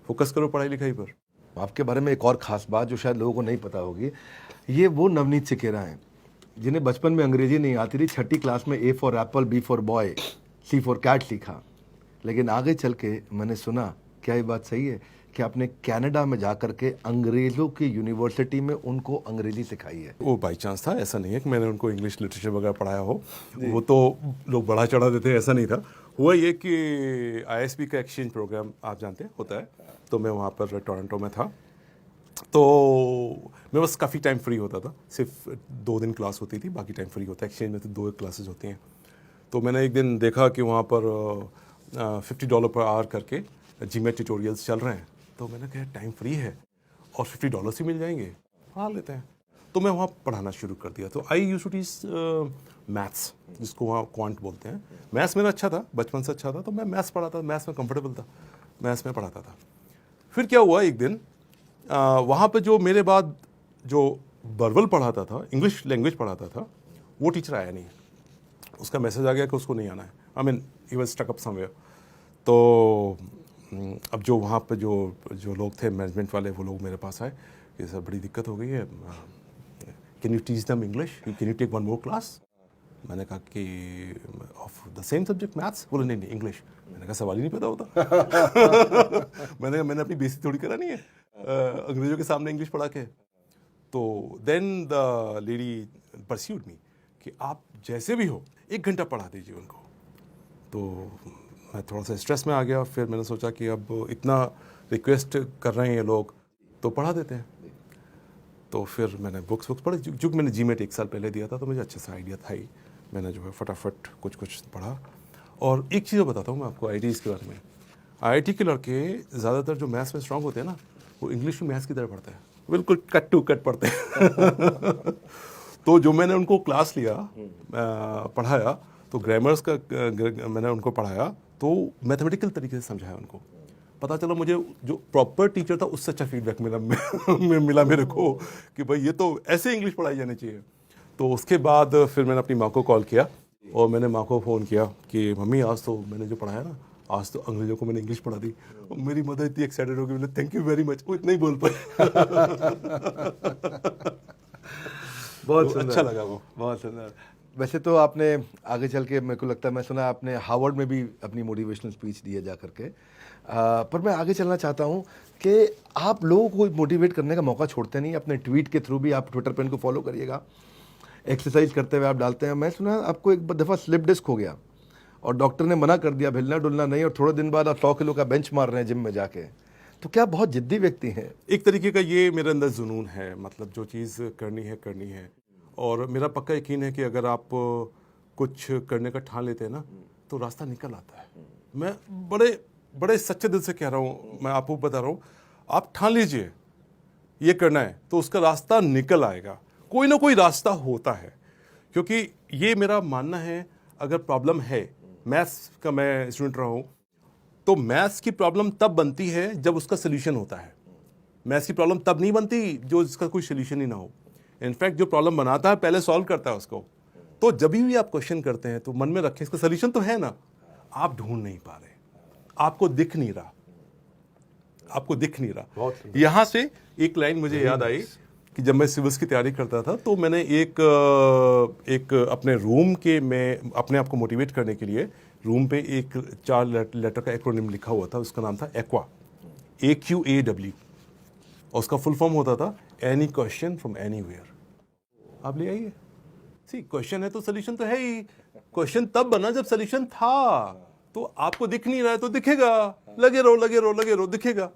Focus करो पढ़ाई लिखाई पर। आपके बारे में एक और ख़ास बात जो शायद लोगों को नहीं पता होगी, ये वो नवनीत सिकेरा हैं जिन्हें बचपन में अंग्रेजी नहीं आती थी, छठी क्लास में A for apple, B for boy, C for cat सीखा, लेकिन आगे चल के मैंने सुना, क्या ये बात सही है कि आपने कनाडा में जाकर के अंग्रेज़ों की यूनिवर्सिटी में उनको अंग्रेजी सिखाई है? वो बाई चांस था, ऐसा नहीं है कि मैंने उनको इंग्लिश लिटरेचर वगैरह पढ़ाया हो, वो तो लोग बढ़ा चढ़ा देते हैं, ऐसा नहीं था। हुआ ये कि ISB का एक्सचेंज प्रोग्राम आप जानते हैं होता है, तो मैं वहाँ पर टोरंटो में था, तो मेरे पास काफ़ी टाइम फ्री होता था, सिर्फ 2 दिन क्लास होती थी, बाकी टाइम फ्री होता है। एक्सचेंज में तो 2 क्लासेस होती हैं। तो मैंने एक दिन देखा कि वहाँ पर $50 पर आवर करके GMAT ट्यूटोरियल्स चल रहे हैं, तो मैंने कहा टाइम फ्री है और $50 ही मिल जाएंगे, पढ़ा लेते हैं। तो मैं वहाँ पढ़ाना शुरू कर दिया। तो आई यूज टू टीच मैथ्स, जिसको वहाँ क्वांट बोलते हैं। मैथ्स मेरा अच्छा था, बचपन से अच्छा था, तो मैं मैथ्स पढ़ाता था, मैथ्स में कंफर्टेबल था, मैथ्स में पढ़ाता था। फिर क्या हुआ, एक दिन वहाँ पे जो मेरे बाद जो वर्बल पढ़ाता था, इंग्लिश लैंग्वेज पढ़ाता था, वो टीचर आया नहीं। उसका मैसेज आ गया कि उसको नहीं आना है। I mean he was stuck up somewhere. तो अब जो वहाँ पे जो लोग थे मैनेजमेंट वाले, वो लोग मेरे पास आए कि सर बड़ी दिक्कत हो गई है, can you teach them English, can you take 1 more class. मैंने कहा कि of the same subject maths. बोले नहीं इंग्लिश। मैंने कहा सवाल ही नहीं पैदा होता। मैंने अपनी बेइज्जती थोड़ी करानी है अंग्रेजों के सामने इंग्लिश पढ़ा के। तो देन द लेडी परस्यूड मी कि आप जैसे भी हो 1 घंटा पढ़ा दीजिए उनको। तो मैं थोड़ा सा स्ट्रेस में आ गया। फिर मैंने सोचा कि अब इतना रिक्वेस्ट कर रहे हैं ये लोग, तो पढ़ा देते हैं। तो फिर मैंने बुक्स पढ़ी, जो मैंने GMAT 1 साल पहले दिया था, तो मुझे अच्छा सा आइडिया था ही। मैंने जो है फटाफट कुछ पढ़ा। और एक चीज़ बताता हूँ मैं आपको IITs के बारे में। IIT के लड़के ज़्यादातर जो मैथ्स में स्ट्रांग होते हैं ना, वो इंग्लिश में मैथ्स की तरह पढ़ते हैं, बिल्कुल कट टू कट पढ़ते हैं। तो जो मैंने उनको क्लास लिया, पढ़ाया, तो ग्रामर्स का मैंने उनको पढ़ाया, तो मैथमेटिकल तरीके से समझाया उनको। पता चला मुझे जो प्रॉपर टीचर था उससे अच्छा फीडबैक मिला मेरे को कि भाई ये तो ऐसे इंग्लिश पढ़ाई जानी चाहिए। तो उसके बाद फिर मैंने अपनी माँ को कॉल किया और मैंने माँ को फ़ोन किया कि मम्मी आज तो मैंने जो पढ़ाया ना, आज तो अंग्रेजों को मैंने इंग्लिश पढ़ा दी। और मेरी मदर इतनी एक्साइटेड हो गई, मैंने थैंक यू वेरी मच। वो इतना ही बोल पाए। बहुत तो अच्छा लगा वो। बहुत सुंदर। वैसे तो आपने आगे चल के, मेरे को लगता है, मैं सुना आपने हार्वर्ड में भी अपनी मोटिवेशनल स्पीच दी है जा करके। पर मैं आगे चलना चाहता हूँ कि आप लोगों को मोटिवेट करने का मौका छोड़ते नहीं। अपने ट्वीट के थ्रू भी आप ट्विटर पर इनको फॉलो करिएगा, एक्सरसाइज करते हुए आप डालते हैं। मैं सुना आपको एक दफ़ा स्लिप डिस्क हो गया और डॉक्टर ने मना कर दिया, हिलना डुलना नहीं, और थोड़े दिन बाद आप 100 किलो का बेंच मार रहे हैं जिम में जाके। तो क्या बहुत जिद्दी व्यक्ति हैं? एक तरीके का ये मेरे अंदर जुनून है, मतलब जो चीज़ करनी है। और मेरा पक्का यकीन है कि अगर आप कुछ करने का ठान लेते हैं ना, तो रास्ता निकल आता है। मैं बड़े सच्चे दिल से कह रहा हूँ, मैं आपको बता रहा हूँ, आप ठान लीजिए ये करना है तो उसका रास्ता निकल आएगा। कोई ना कोई रास्ता होता है, क्योंकि ये मेरा मानना है। अगर प्रॉब्लम है, मैथ्स का मैं स्टूडेंट रहा हूँ, तो मैथ्स की प्रॉब्लम तब बनती है जब उसका सोल्यूशन होता है। मैथ्स की प्रॉब्लम तब नहीं बनती जो इसका कोई सोल्यूशन ही ना हो। इनफैक्ट जो प्रॉब्लम बनाता है पहले सॉल्व करता है उसको। तो जब भी आप क्वेश्चन करते हैं तो मन में रखें इसका सोल्यूशन तो है ना, आप ढूंढ नहीं पा रहे, आपको दिख नहीं रहा। यहां से एक लाइन मुझे याद आई कि जब मैं सिविल्स की तैयारी करता था, तो मैंने एक अपने रूम के में अपने आप को मोटिवेट करने के लिए रूम पे एक 4 लेटर का एक्रोनिम लिखा हुआ था। उसका नाम था एक्वा, AQAW, और उसका फुल फॉर्म होता था एनी क्वेश्चन फ्रॉम एनीवेयर। आप ले आइए। सी क्वेश्चन है तो सोल्यूशन तो है ही। क्वेश्चन तब बना जब सोल्यूशन था। तो आपको दिख नहीं रहा है तो दिखेगा, लगे रहो दिखेगा।